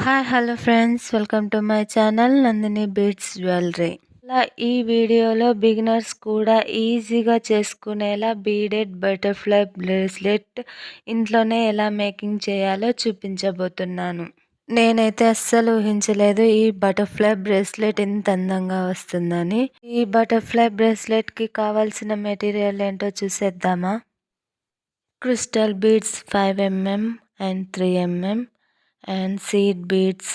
Hi hello friends, welcome to my channel Nandini beats jewellery. ఈ వీడియోలో beginners కూడా ఈజీగా చేసుకునేలా బీడెడ్ బటర్ఫ్లై బ్రేస్లెట్ ఇంట్లోనే ఎలా మేకింగ్ చేయాలో చూపించబోతున్నాను. నేనైతే అస్సలు ఊహించలేదు ఈ బటర్ఫ్లై బ్రేస్లెట్ ఇంత అందంగా వస్తుందని. ఈ బటర్ఫ్లై బ్రేస్లెట్కి కావాల్సిన మెటీరియల్ ఏంటో చూసేద్దామా. Crystal beads 5 mm and 3 mm and seed beads,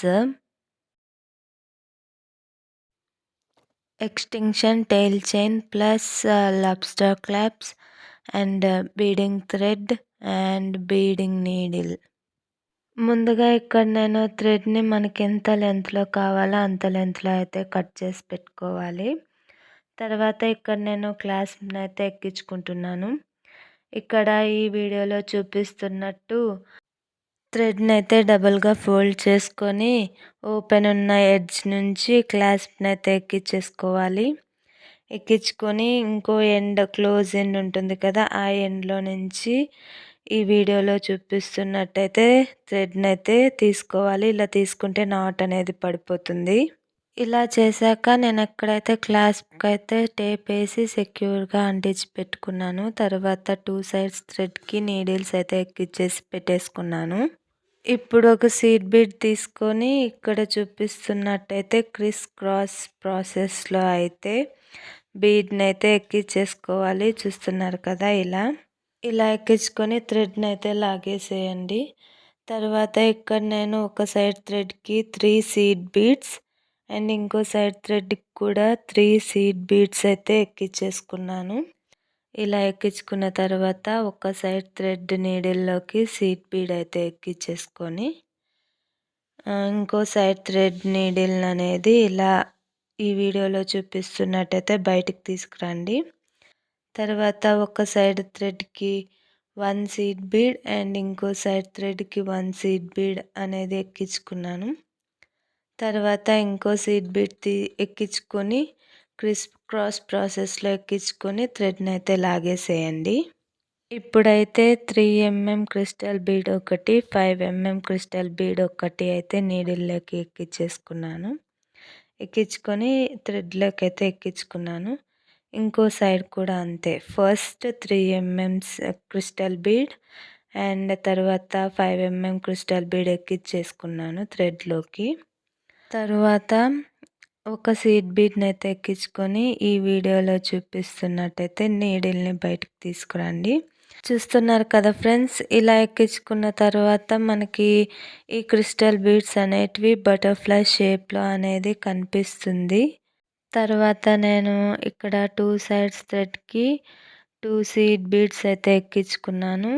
extension tail chain plus lobster claps and beading thread and beading needle. ముందుగా ఇక్కడ నేను థ్రెడ్ని మనకి ఎంత లెంత్లో కావాలో అంత లెంత్లో అయితే కట్ చేసి పెట్టుకోవాలి. తర్వాత ఇక్కడ నేను క్లాస్ప్ని అయితే ఎక్కించుకుంటున్నాను. ఇక్కడ ఈ వీడియోలో చూపిస్తున్నట్టు థ్రెడ్ని అయితే డబుల్గా ఫోల్డ్ చేసుకొని ఓపెన్ ఉన్న ఎడ్జ్ నుంచి క్లాస్ప్ని అయితే ఎక్కించేసుకోవాలి. ఎక్కించుకొని ఇంకో ఎండ్ క్లోజ్ ఎండ్ ఉంటుంది కదా, ఆ ఎండ్లో నుంచి ఈ వీడియోలో చూపిస్తున్నట్టయితే థ్రెడ్ని అయితే తీసుకోవాలి. ఇలా తీసుకుంటే నాట్ అనేది పడిపోతుంది. ఇలా చేశాక నేను ఎక్కడైతే క్లాస్ప్కి అయితే టేప్ వేసి సెక్యూర్గా అంటించి పెట్టుకున్నాను. తర్వాత 2 సైడ్స్ థ్రెడ్కి నీడిల్స్ అయితే ఎక్కించేసి పెట్టేసుకున్నాను. ఇప్పుడు ఒక సీడ్ బీడ్ తీసుకొని ఇక్కడ చూపిస్తున్నట్టయితే క్రిస్ క్రాస్ ప్రాసెస్లో అయితే బీడ్ని అయితే ఎక్కించేసుకోవాలి. చూస్తున్నారు కదా, ఇలా ఎక్కించుకొని థ్రెడ్ని అయితే లాగేసేయండి. తర్వాత ఇక్కడ నేను ఒక సైడ్ థ్రెడ్కి 3 సీడ్ బీడ్స్ అండ్ ఇంకో సైడ్ థ్రెడ్కి కూడా 3 సీడ్ బీడ్స్ అయితే ఎక్కించేసుకున్నాను. ఇలా ఎక్కించుకున్న తర్వాత ఒక సైడ్ థ్రెడ్ నీడిల్లోకి సీడ్ బీడ్ అయితే ఎక్కించేసుకొని ఇంకో సైడ్ థ్రెడ్ నీడిల్ అనేది ఇలా ఈ వీడియోలో చూపిస్తున్నట్టయితే బయటికి తీసుకురండి. తర్వాత ఒక సైడ్ థ్రెడ్కి 1 సీడ్ బీడ్ అండ్ ఇంకో సైడ్ థ్రెడ్కి 1 సీడ్ బీడ్ అనేది ఎక్కించుకున్నాను. తర్వాత ఇంకో సీడ్ బీడ్ ఎక్కించుకొని క్రాస్ ప్రాసెస్లో ఎక్కించుకొని థ్రెడ్ని అయితే లాగేసేయండి. ఇప్పుడైతే 3 mm క్రిస్టల్ బీడ్ ఒకటి, 5 mm క్రిస్టల్ బీడ్ ఒకటి అయితే నీడిల్లోకి ఎక్కించేసుకున్నాను. ఎక్కించుకొని థ్రెడ్లోకి అయితే ఎక్కించుకున్నాను. ఇంకో సైడ్ కూడా అంతే. First 3 mm crystal bead and తర్వాత 5 mm క్రిస్టల్ బీడ్ ఎక్కించేసుకున్నాను థ్రెడ్లోకి. తర్వాత ఒక సీడ్ బీడ్ని అయితే ఎక్కించుకొని ఈ వీడియోలో చూపిస్తున్నట్టయితే నీడిల్ని బయటకు తీసుకురండి. చూస్తున్నారు కదా ఫ్రెండ్స్, ఇలా ఎక్కించుకున్న తర్వాత మనకి ఈ క్రిస్టల్ బీడ్స్ అనేటివి బటర్ఫ్లై షేప్లో అనేది కనిపిస్తుంది. తర్వాత నేను ఇక్కడ 2 సైడ్స్ థ్రెడ్కి 2 సీడ్ బీడ్స్ అయితే ఎక్కించుకున్నాను.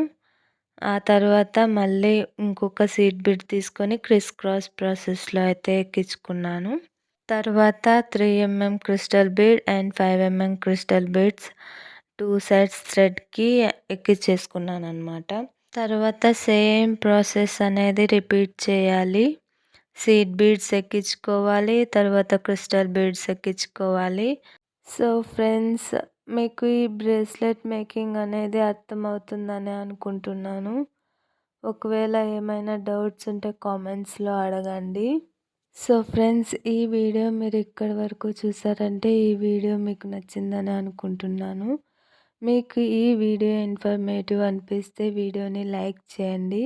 ఆ తర్వాత మళ్ళీ ఇంకొక సీడ్ బీడ్ తీసుకొని క్రాస్ ప్రాసెస్లో అయితే ఎక్కించుకున్నాను. తర్వాత 3 mm crystal bead and 5 mm crystal beads 2 sides థ్రెడ్కి ఎక్కించేసుకున్నాను అనమాట. తర్వాత సేమ్ ప్రాసెస్ అనేది రిపీట్ చేయాలి. సీడ్ బీడ్స్ ఎక్కించుకోవాలి, తర్వాత క్రిస్టల్ బీడ్స్ ఎక్కించుకోవాలి. సో ఫ్రెండ్స్, మీకు ఈ బ్రేస్లెట్ మేకింగ్ అనేది అర్థమవుతుందని అనుకుంటున్నాను. ఒకవేళ ఏమైనా డౌట్స్ ఉంటే కామెంట్స్లో అడగండి. సో ఫ్రెండ్స్, ఈ వీడియో మీరు ఇక్కడి వరకు చూసారంటే ఈ వీడియో మీకు నచ్చిందని అనుకుంటున్నాను. మీకు ఈ వీడియో ఇన్ఫర్మేటివ్ అనిపిస్తే వీడియోని లైక్ చేయండి.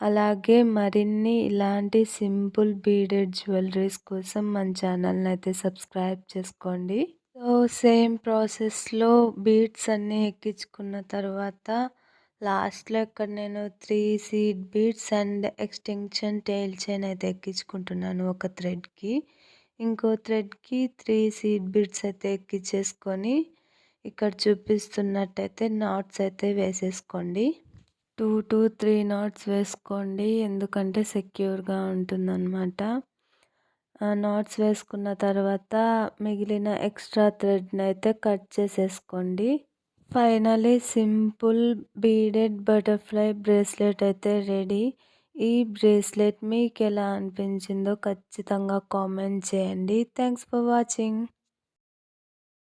అలాగే మరిన్ని ఇలాంటి సింపుల్ బీడెడ్ జ్యువెలరీస్ కోసం మన ఛానల్ని అయితే సబ్స్క్రైబ్ చేసుకోండి. సో సేమ్ ప్రాసెస్లో బీడ్స్ అన్నీ ఎక్కించుకున్న తర్వాత లాస్ట్లో ఇక్కడ నేను 3 seed beads and extension tail chain అయితే ఎక్కించుకుంటున్నాను ఒక థ్రెడ్కి. ఇంకో థ్రెడ్కి 3 సీడ్ బీడ్స్ అయితే ఎక్కించేసుకొని ఇక్కడ చూపిస్తున్నట్టయితే నాట్స్ అయితే వేసేసుకోండి. 2 to 3 నాట్స్ వేసుకోండి, ఎందుకంటే సెక్యూర్గా ఉంటుందన్నమాట. నాట్స్ వేసుకున్న తర్వాత మిగిలిన ఎక్స్ట్రా థ్రెడ్ని అయితే కట్ చేసేసుకోండి. Finally simple beaded butterfly bracelet అయితే రెడీ. ఈ బ్రేస్లెట్ మీకు ఎలా అనిపించిందో ఖచ్చితంగా కామెంట్ చేయండి. Thanks for watching.